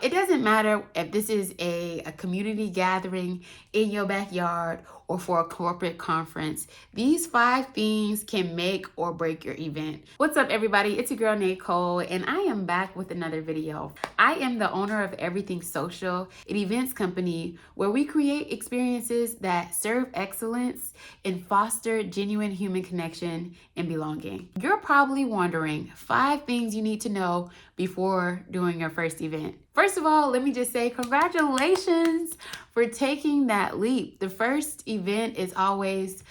it doesn't matter if this is a community gathering in your backyard or for a corporate conference. These 5 things can make or break your event. What's up, everybody? It's your girl, Nicole, and I am back with another video. I am the owner of Everything Social, an events company where we create experiences that serve excellence and foster genuine human connection and belonging. You're probably wondering 5 things you need to know before doing your first event. First of all, let me just say congratulations for taking that leap. The first event is always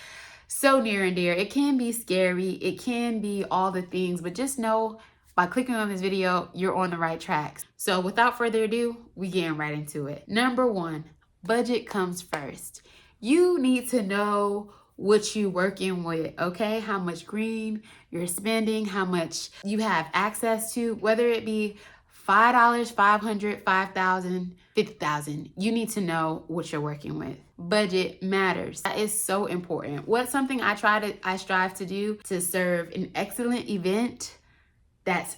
so near and dear. It can be scary, it can be all the things, but just know by clicking on this video, you're on the right tracks. So without further ado, we getting right into it. Number 1, budget comes first. You need to know what you're working with, okay? How much green you're spending, how much you have access to, whether it be $5, $500, $5,000, $50,000. You need to know what you're working with. Budget matters. That is so important. What's something I strive to do to serve an excellent event that's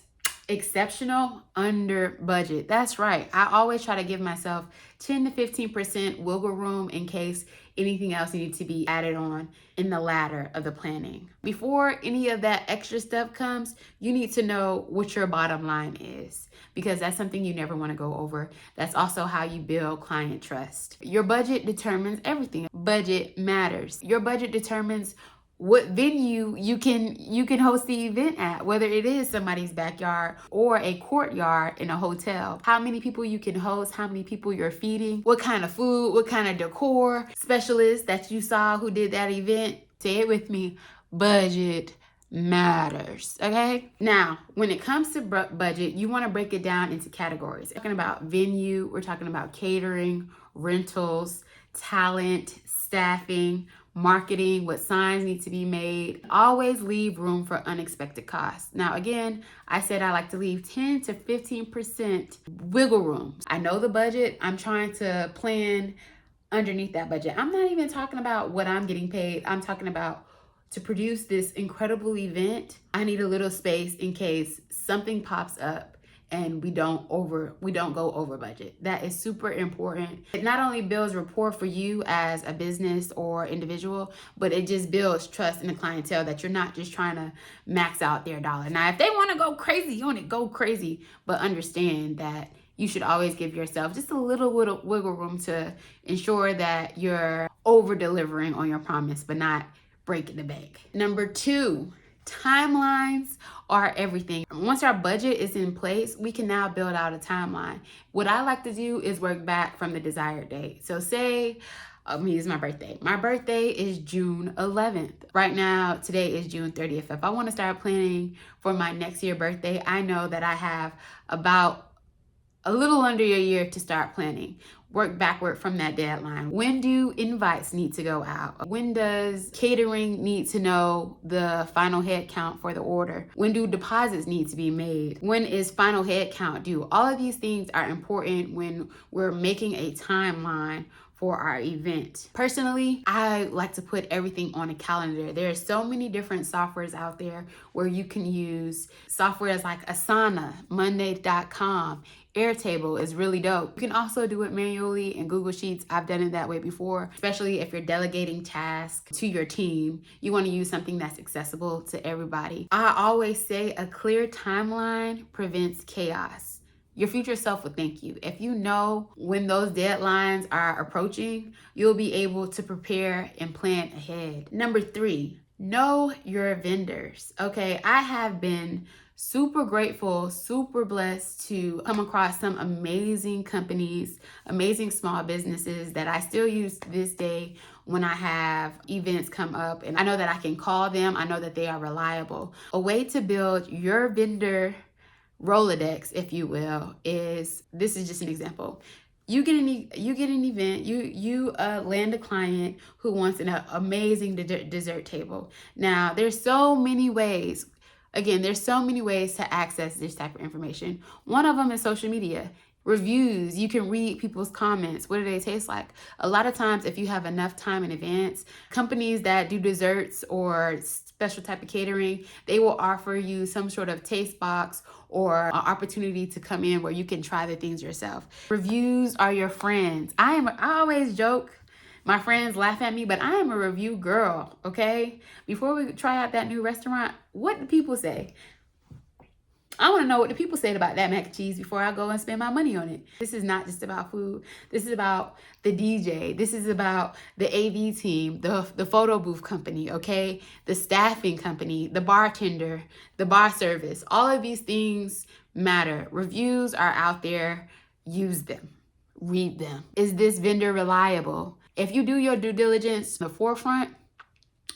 exceptional under budget. That's right. I always try to give myself 10 to 15% wiggle room in case anything else needs to be added on in the ladder of the planning. Before any of that extra stuff comes, you need to know what your bottom line is, because that's something you never want to go over. That's also how you build client trust. Your budget determines everything. Budget matters. Your budget determines what venue you can host the event at, whether it is somebody's backyard or a courtyard in a hotel. How many people you can host, how many people you're feeding, what kind of food, what kind of decor specialist that you saw who did that event. Say it with me, budget matters, okay? Now, when it comes to budget, you want to break it down into categories. We're talking about venue, we're talking about catering, rentals, talent, staffing, marketing, what signs need to be made. Always leave room for unexpected costs. Now, again, I said I like to leave 10 to 15% wiggle room. I know the budget. I'm trying to plan underneath that budget. I'm not even talking about what I'm getting paid. I'm talking about to produce this incredible event, I need a little space in case something pops up and we don't go over budget. That is super important. It not only builds rapport for you as a business or individual, but it just builds trust in the clientele that you're not just trying to max out their dollar. Now, if they want to go crazy on it, go crazy, but understand that you should always give yourself just a little wiggle room to ensure that you're over delivering on your promise, but not breaking the bank. Number 2, timelines are everything. Once our budget is in place, we can now build out a timeline. What I like to do is work back from the desired date. So say, I'm gonna use my birthday. My birthday is June 11th. Right now, today is June 30th. If I want to start planning for my next year birthday, I know that I have about a little under a year to start planning. Work backward from that deadline. When do invites need to go out? When does catering need to know the final head count for the order? When do deposits need to be made? When is final head count due? All of these things are important when we're making a timeline for our event. Personally, I like to put everything on a calendar. There are so many different softwares out there where you can use softwares like Asana, Monday.com, Airtable is really dope. You can also do it manually in Google Sheets. I've done it that way before, especially if you're delegating tasks to your team. You want to use something that's accessible to everybody. I always say a clear timeline prevents chaos. Your future self will thank you. If you know when those deadlines are approaching, you'll be able to prepare and plan ahead. Number 3, know your vendors. Okay, I have been super grateful, super blessed to come across some amazing companies, amazing small businesses that I still use to this day when I have events come up, and I know that I can call them. I know that they are reliable. A way to build your vendor Rolodex, if you will, is, this is just an example. You get an event, you land a client who wants an amazing dessert table. Now, there's so many ways. Again, there's so many ways to access this type of information. One of them is social media. Reviews, you can read people's comments. What do they taste like? A lot of times, if you have enough time in advance, companies that do desserts or special type of catering, they will offer you some sort of taste box or an opportunity to come in where you can try the things yourself. Reviews are your friends. I always joke, my friends laugh at me, but I am a review girl, okay? Before we try out that new restaurant, what do people say? I want to know what the people said about that mac and cheese before I go and spend my money on it. This is not just about food. This is about the DJ. This is about the AV team, the photo booth company, okay? The staffing company, the bartender, the bar service. All of these things matter. Reviews are out there. Use them. Read them. Is this vendor reliable? If you do your due diligence in the forefront,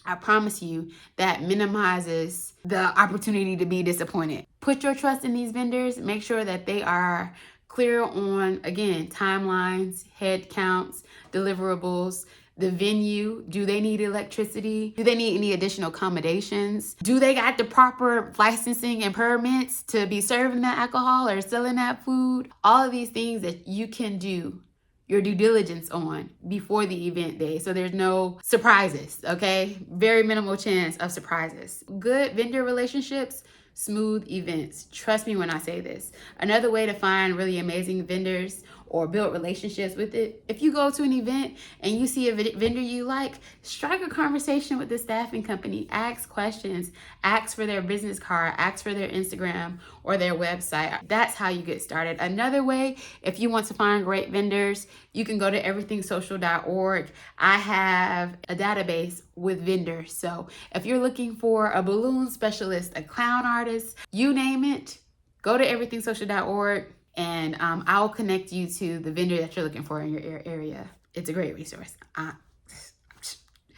I promise you that minimizes the opportunity to be disappointed. Put your trust in these vendors. Make sure that they are clear on, again, timelines, head counts, deliverables, the venue. Do they need electricity? Do they need any additional accommodations? Do they got the proper licensing and permits to be serving that alcohol or selling that food? All of these things that you can do your due diligence on before the event day, so there's no surprises, okay? Very minimal chance of surprises. Good vendor relationships, smooth events. Trust me when I say this. Another way to find really amazing vendors or build relationships with it, if you go to an event and you see a vendor you like, strike a conversation with the staffing company, ask questions, ask for their business card, ask for their Instagram or their website. That's how you get started. Another way, if you want to find great vendors, you can go to everythingsocial.org. I have a database with vendors. So if you're looking for a balloon specialist, a clown artist, you name it, go to everythingsocial.org. And I'll connect you to the vendor that you're looking for in your area. It's a great resource.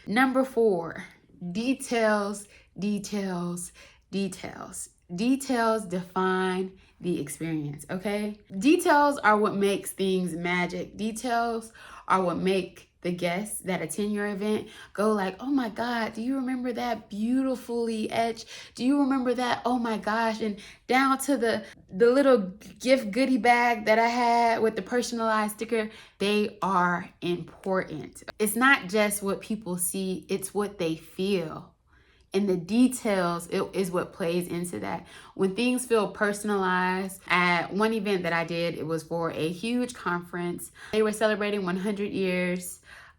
Number 4, details, details, details. Details define the experience, okay? Details are what makes things magic. Details are what make the guests that attend your event go like, oh my God, do you remember that beautifully etched? Do you remember that? Oh my gosh. And down to the little gift goodie bag that I had with the personalized sticker, they are important. It's not just what people see, it's what they feel. And the details is what plays into that. When things feel personalized, at one event that I did, it was for a huge conference. They were celebrating 100 years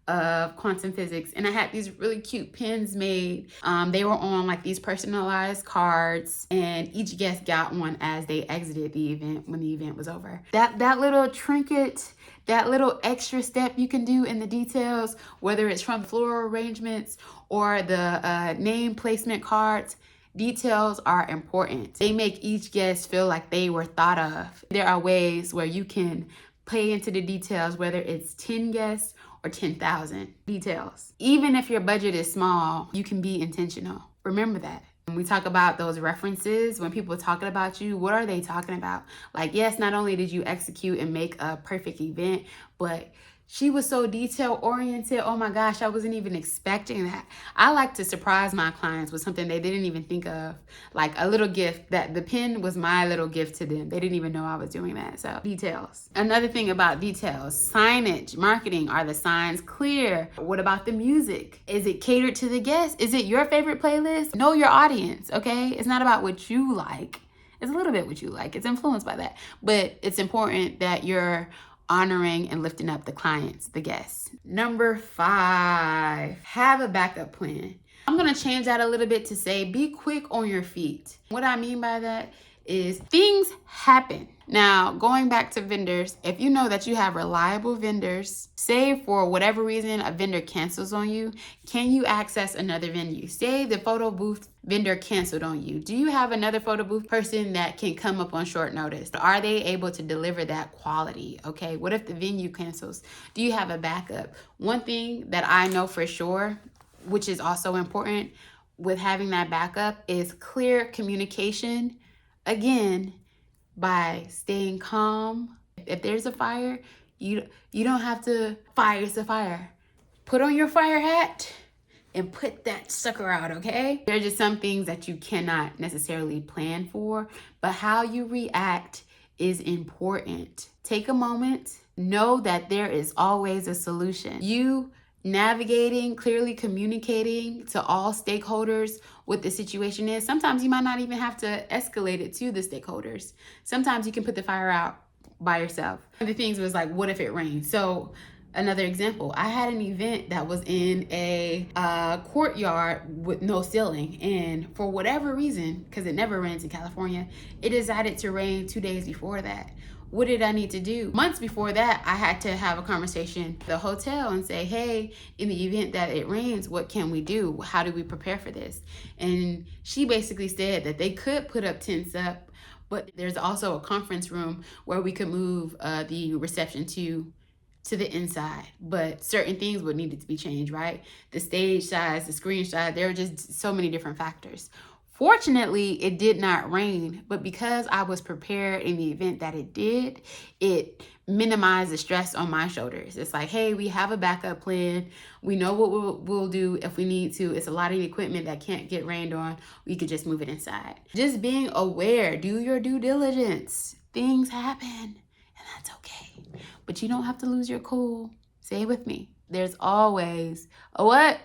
of quantum physics, and I had these really cute pins made. They were on like these personalized cards, and each guest got one as they exited the event when the event was over. That little trinket, that little extra step you can do in the details, whether it's from floral arrangements or the name placement cards, details are important. They make each guest feel like they were thought of. There are ways where you can play into the details, whether it's 10 guests or 10,000 details. Even if your budget is small, you can be intentional. Remember that. When we talk about those references, when people are talking about you, what are they talking about? Like, yes, not only did you execute and make a perfect event, but she was so detail oriented. Oh my gosh, I wasn't even expecting that. I like to surprise my clients with something they didn't even think of, like a little gift. That the pen was my little gift to them. They didn't even know I was doing that. So details. Another thing about details, signage, marketing. Are the signs clear? What about the music? Is it catered to the guests? Is it your favorite playlist? Know your audience, okay? It's not about what you like. It's a little bit what you like. It's influenced by that. But it's important that you're honoring and lifting up the clients, the guests. Number 5, have a backup plan. I'm gonna change that a little bit to say, be quick on your feet. What I mean by that is things happen. Now, going back to vendors, if you know that you have reliable vendors, say for whatever reason a vendor cancels on you, can you access another venue? Say the photo booth vendor canceled on you. Do you have another photo booth person that can come up on short notice? Are they able to deliver that quality? Okay, what if the venue cancels? Do you have a backup? One thing that I know for sure, which is also important with having that backup, is clear communication. Again, by staying calm. If there's a fire, you don't have to fire the fire. Put on your fire hat and put that sucker out, okay? There are just some things that you cannot necessarily plan for, but how you react is important. Take a moment. Know that there is always a solution. You navigating, clearly communicating to all stakeholders what the situation is. Sometimes you might not even have to escalate it to the stakeholders. Sometimes you can put the fire out by yourself. One of the things was like, what if it rains? So another example, I had an event that was in a courtyard with no ceiling, and for whatever reason, because it never rains in California, it decided to rain 2 days before that. What did I need to do? Months before that, I had to have a conversation with the hotel and say, hey, in the event that it rains, what can we do? How do we prepare for this? And she basically said that they could put up tents up, but there's also a conference room where we could move the reception to the inside, but certain things would need to be changed, right? The stage size, the screen size, there are just so many different factors. Fortunately, it did not rain, but because I was prepared in the event that it did, it minimized the stress on my shoulders. It's like, hey, we have a backup plan. We know what we'll do if we need to. It's a lot of equipment that can't get rained on. We could just move it inside. Just being aware, do your due diligence. Things happen, and that's okay. But you don't have to lose your cool. Say it with me. There's always a what?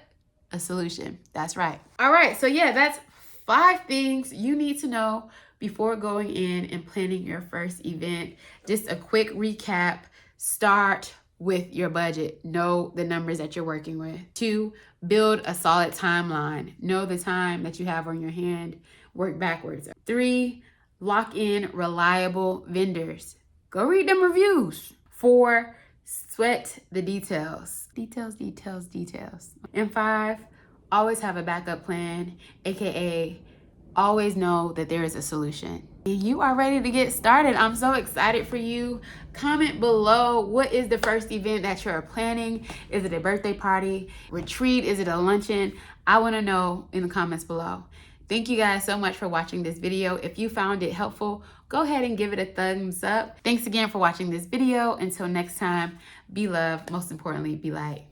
A solution. That's right. All right, so yeah, that's 5 things you need to know before going in and planning your first event. Just a quick recap. Start with your budget. Know the numbers that you're working with. 2, build a solid timeline. Know the time that you have on your hand. Work backwards. 3, lock in reliable vendors. Go read them reviews. 4, sweat the details. Details. And 5, always have a backup plan, aka always know that there is a solution. And you are ready to get started. I'm so excited for you. Comment below, what is the first event that you're planning? Is it a birthday party, retreat? Is it a luncheon? I want to know in the comments below. Thank you guys so much for watching this video. If you found it helpful, go ahead and give it a thumbs up. Thanks again for watching this video. Until next time, be love. Most importantly, be light.